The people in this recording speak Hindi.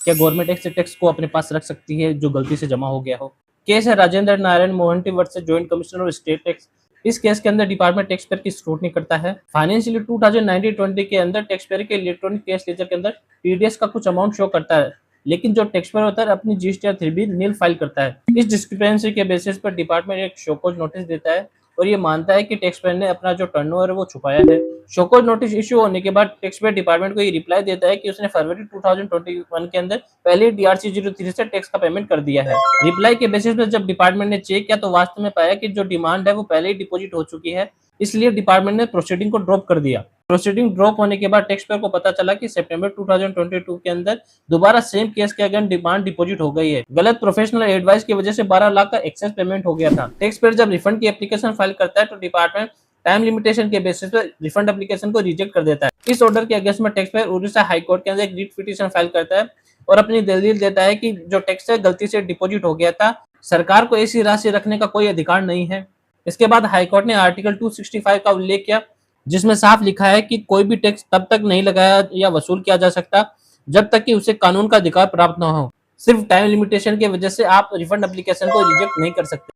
क्या गवर्नमेंट ऐसे टैक्स को अपने पास रख सकती है जो गलती से जमा हो गया हो? केस है Rajendra Narayan Mohanty versus joint commissioner of state tax. इस केस के अंदर डिपार्टमेंट टैक्स पेयर की स्क्रूटनी करता है। फाइनेंशियल ईयर 2019-20 के अंदर टैक्स पेयर के इलेक्ट्रॉनिक कैश लेजर के अंदर टीडीएस का कुछ अमाउंट शो करता है, लेकिन जो टैक्स पेयर होता है अपनी जीएसटी फिर भी नील फाइल करता है। इस डिस्क्रिपेंसी के बेसिस पर डिपार्टमेंट एक शोकॉज नोटिस देता है और ये मानता है कि टैक्स पेयर ने अपना जो टर्नओवर है वो छुपाया है। शोकॉज नोटिस इशू होने के बाद टैक्स पेयर डिपार्टमेंट को ये रिप्लाई देता है कि उसने फरवरी 2021 के अंदर पहले डीआरसी 03 से टैक्स का पेमेंट कर दिया है। रिप्लाई के बेसिस पर जब डिपार्टमेंट ने चेक किया तो वास्तव में पाया कि जो डिमांड है वो पहले ही डिपॉजिट हो चुकी है, इसलिए डिपार्टमेंट ने प्रोसीडिंग को ड्रॉप कर दिया। प्रोसीडिंग ड्रॉप होने के बाद टैक्स पेयर को पता चला कि सितंबर 2022 के अंदर दोबारा सेम केस के अगेंस्ट डिमांड डिपॉजिट हो गई है। गलत प्रोफेशनल एडवाइस की वजह से 12 लाख का एक्सेस पेमेंट हो गया था। टैक्स पेयर जब रिफंड की एप्लीकेशन फाइल करता है तो डिपार्टमेंट टाइम लिमिटेशन के बेसिस पर रिफंड एप्लीकेशन को रिजेक्ट कर देता है। इस ऑर्डर के अगेंस्ट में tax payer Orissa high court के अंदर एक रिट पिटीशन फाइल करता है और अपनी दलील देता है कि जो टैक्स है गलती से डिपॉजिट हो गया था, सरकार को ऐसी राशि रखने का कोई अधिकार नहीं है। इसके बाद हाईकोर्ट ने आर्टिकल 265 का उल्लेख किया, जिसमें साफ लिखा है कि कोई भी टैक्स तब तक नहीं लगाया या वसूल किया जा सकता जब तक कि उसे कानून का अधिकार प्राप्त न हो। सिर्फ टाइम लिमिटेशन की वजह से आप रिफंड एप्लीकेशन को रिजेक्ट नहीं कर सकते।